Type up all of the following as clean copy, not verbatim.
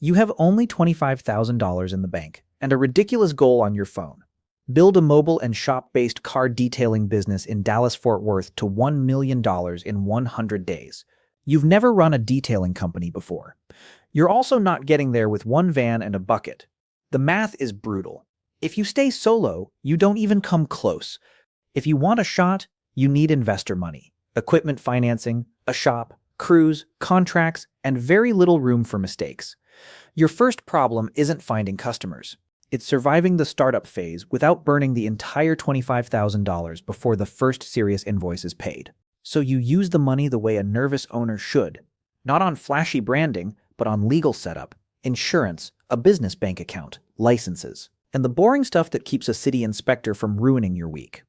You have only $25,000 in the bank and a ridiculous goal on your phone. Build a mobile and shop-based car detailing business in Dallas-Fort Worth to $1 million in 100 days. You've never run a detailing company before. You're also not getting there with one van and a bucket. The math is brutal. If you stay solo, you don't even come close. If you want a shot, you need investor money, equipment financing, a shop, crews, contracts, and very little room for mistakes. Your first problem isn't finding customers. It's surviving the startup phase without burning the entire $25,000 before the first serious invoice is paid. So you use the money the way a nervous owner should, not on flashy branding, but on legal setup, insurance, a business bank account, licenses, and the boring stuff that keeps a city inspector from ruining your week.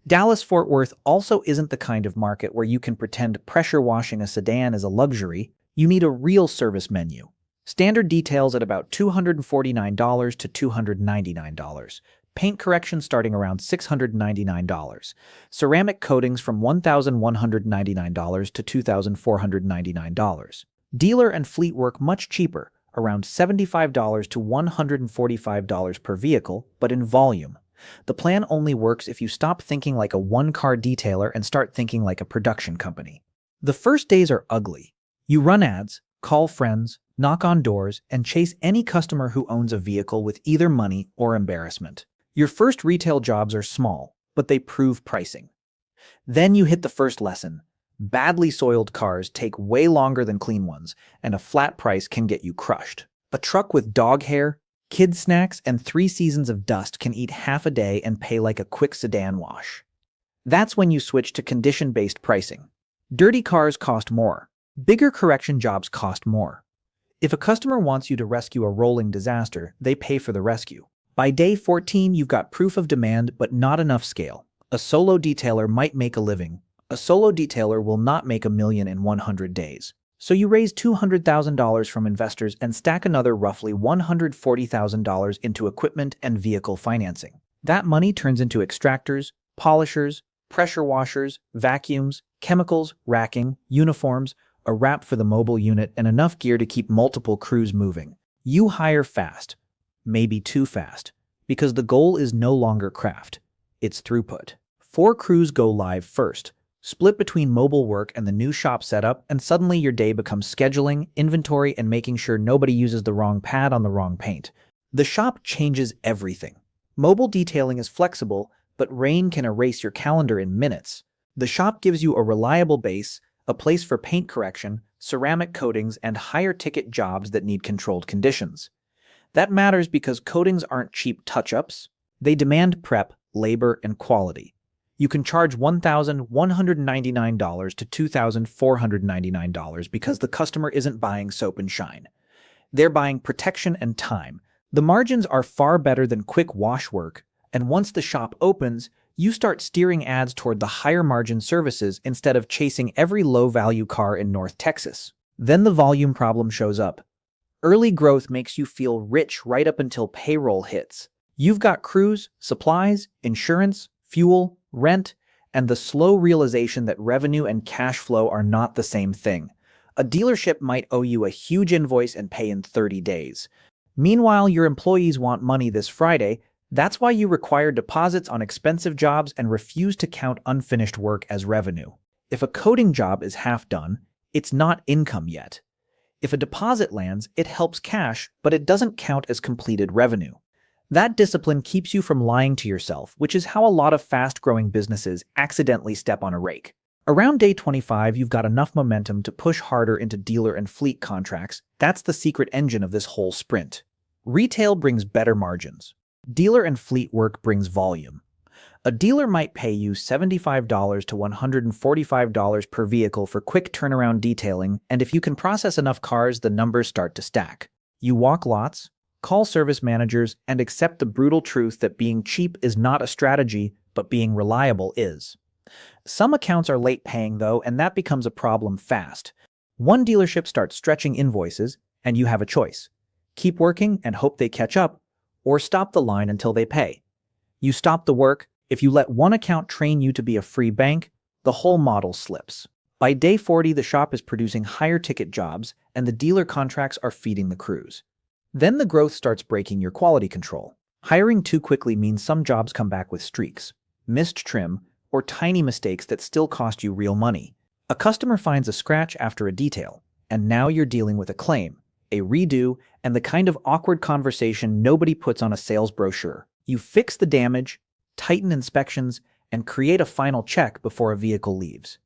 Dallas-Fort Worth also isn't the kind of market where you can pretend pressure washing a sedan is a luxury. You need a real service menu. Standard details at about $249 to $299. Paint correction starting around $699. Ceramic coatings from $1,199 to $2,499. Dealer and fleet work much cheaper, around $75 to $145 per vehicle, but in volume. The plan only works if you stop thinking like a one-car detailer and start thinking like a production company. The first days are ugly. You run ads, call friends, knock on doors, and chase any customer who owns a vehicle with either money or embarrassment. Your first retail jobs are small, but they prove pricing. Then you hit the first lesson. Badly soiled cars take way longer than clean ones, and a flat price can get you crushed. A truck with dog hair, kid snacks, and 3 seasons of dust can eat half a day and pay like a quick sedan wash. That's when you switch to condition-based pricing. Dirty cars cost more. Bigger correction jobs cost more. If a customer wants you to rescue a rolling disaster, they pay for the rescue. By day 14, you've got proof of demand but not enough scale. A solo detailer might make a living. A solo detailer will not make $1 million in 100 days. So you raise $200,000 from investors and stack another roughly $140,000 into equipment and vehicle financing. That money turns into extractors, polishers, pressure washers, vacuums, chemicals, racking, uniforms, a wrap for the mobile unit, and enough gear to keep multiple crews moving. You hire fast, maybe too fast, because the goal is no longer craft, it's throughput. 4 crews go live first, split between mobile work and the new shop setup, and suddenly your day becomes scheduling, inventory, and making sure nobody uses the wrong pad on the wrong paint. The shop changes everything. Mobile detailing is flexible, but rain can erase your calendar in minutes. The shop gives you a reliable base, a place for paint correction, ceramic coatings, and higher-ticket jobs that need controlled conditions. That matters because coatings aren't cheap touch-ups. They demand prep, labor, and quality. You can charge $1,199 to $2,499 because the customer isn't buying soap and shine. They're buying protection and time. The margins are far better than quick wash work, and once the shop opens, you start steering ads toward the higher-margin services instead of chasing every low-value car in North Texas. Then the volume problem shows up. Early growth makes you feel rich right up until payroll hits. You've got crews, supplies, insurance, fuel, rent, and the slow realization that revenue and cash flow are not the same thing. A dealership might owe you a huge invoice and pay in 30 days. Meanwhile, your employees want money this Friday. That's why you require deposits on expensive jobs and refuse to count unfinished work as revenue. If a coating job is half done, it's not income yet. If a deposit lands, it helps cash, but it doesn't count as completed revenue. That discipline keeps you from lying to yourself, which is how a lot of fast-growing businesses accidentally step on a rake. Around day 25, you've got enough momentum to push harder into dealer and fleet contracts. That's the secret engine of this whole sprint. Retail brings better margins. Dealer and fleet work brings volume. A dealer might pay you $75 to $145 per vehicle for quick turnaround detailing, and if you can process enough cars, the numbers start to stack. You walk lots, call service managers, and accept the brutal truth that being cheap is not a strategy, but being reliable is. Some accounts are late paying, though, and that becomes a problem fast. One dealership starts stretching invoices, and you have a choice. Keep working and hope they catch up, or stop the line until they pay. You stop the work. If you let one account train you to be a free bank, the whole model slips. By day 40, the shop is producing higher ticket jobs and the dealer contracts are feeding the crews. Then the growth starts breaking your quality control. Hiring too quickly means some jobs come back with streaks, missed trim, or tiny mistakes that still cost you real money. A customer finds a scratch after a detail, and now you're dealing with a claim, a redo, and the kind of awkward conversation nobody puts on a sales brochure. You fix the damage, tighten inspections, and create a final check before a vehicle leaves.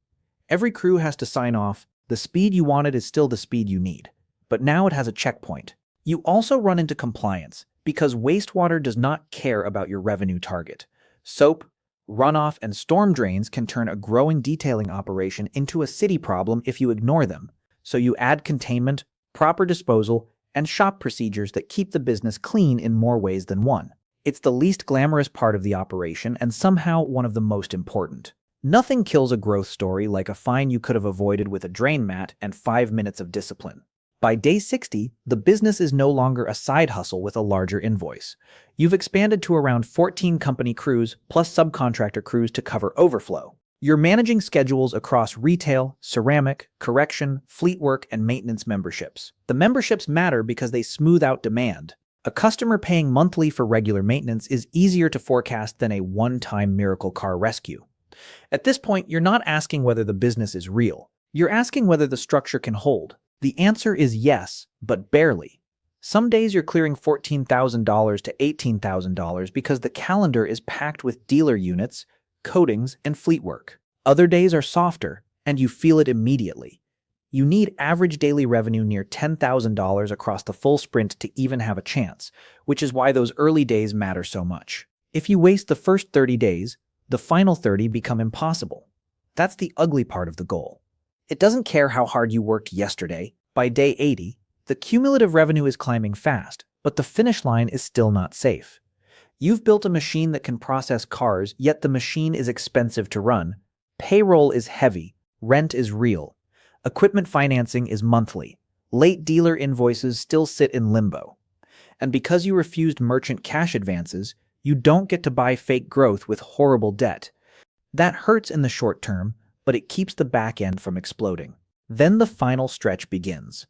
Every crew has to sign off. The speed you wanted is still the speed you need, but now it has a checkpoint. You also run into compliance because wastewater does not care about your revenue target. Soap, runoff, and storm drains can turn a growing detailing operation into a city problem if you ignore them. So you add containment, proper disposal, and shop procedures that keep the business clean in more ways than one. It's the least glamorous part of the operation and somehow one of the most important. Nothing kills a growth story like a fine you could have avoided with a drain mat and 5 minutes of discipline. By day 60, the business is no longer a side hustle with a larger invoice. You've expanded to around 14 company crews plus subcontractor crews to cover overflow. You're managing schedules across retail, ceramic, correction, fleet work, and maintenance memberships. The memberships matter because they smooth out demand. A customer paying monthly for regular maintenance is easier to forecast than a one-time miracle car rescue. At this point, you're not asking whether the business is real. You're asking whether the structure can hold. The answer is yes, but barely. Some days you're clearing $14,000 to $18,000 because the calendar is packed with dealer units, coatings, and fleet work. Other days are softer, and you feel it immediately. You need average daily revenue near $10,000 across the full sprint to even have a chance, which is why those early days matter so much. If you waste the first 30 days, the final 30 become impossible. That's the ugly part of the goal. It doesn't care how hard you worked yesterday. By day 80, the cumulative revenue is climbing fast, but the finish line is still not safe. You've built a machine that can process cars, yet the machine is expensive to run. Payroll is heavy. Rent is real. Equipment financing is monthly. Late dealer invoices still sit in limbo. And because you refused merchant cash advances, you don't get to buy fake growth with horrible debt. That hurts in the short term, but it keeps the back end from exploding. Then the final stretch begins.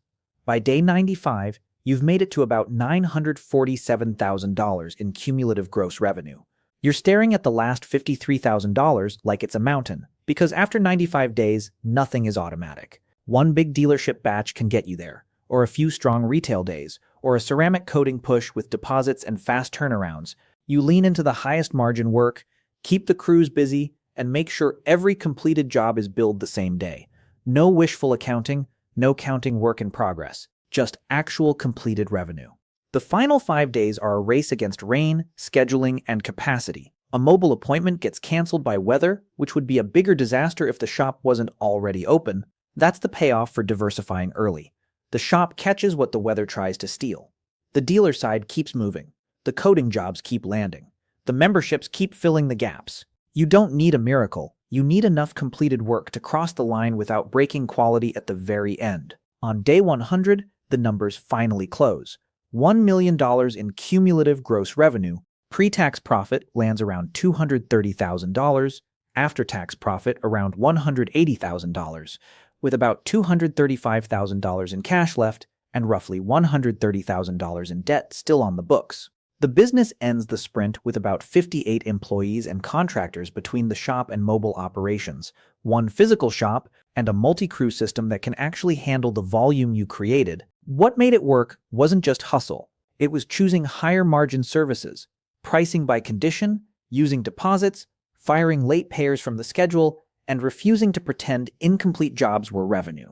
By day 95, you've made it to about $947,000 in cumulative gross revenue. You're staring at the last $53,000 like it's a mountain, because after 95 days, nothing is automatic. One big dealership batch can get you there, or a few strong retail days, or a ceramic coating push with deposits and fast turnarounds. You lean into the highest margin work, keep the crews busy, and make sure every completed job is billed the same day. No wishful accounting, no counting work in progress, just actual completed revenue. The final 5 days are a race against rain, scheduling, and capacity. A mobile appointment gets canceled by weather, which would be a bigger disaster if the shop wasn't already open. That's the payoff for diversifying early. The shop catches what the weather tries to steal. The dealer side keeps moving. The coating jobs keep landing. The memberships keep filling the gaps. You don't need a miracle. You need enough completed work to cross the line without breaking quality at the very end. On day 100, the numbers finally close. $1 million in cumulative gross revenue. Pre-tax profit lands around $230,000. After-tax profit around $180,000, with about $235,000 in cash left and roughly $130,000 in debt still on the books. The business ends the sprint with about 58 employees and contractors between the shop and mobile operations, one physical shop, and a multi-crew system that can actually handle the volume you created. What made it work wasn't just hustle. It was choosing higher margin services, pricing by condition, using deposits, firing late payers from the schedule, and refusing to pretend incomplete jobs were revenue.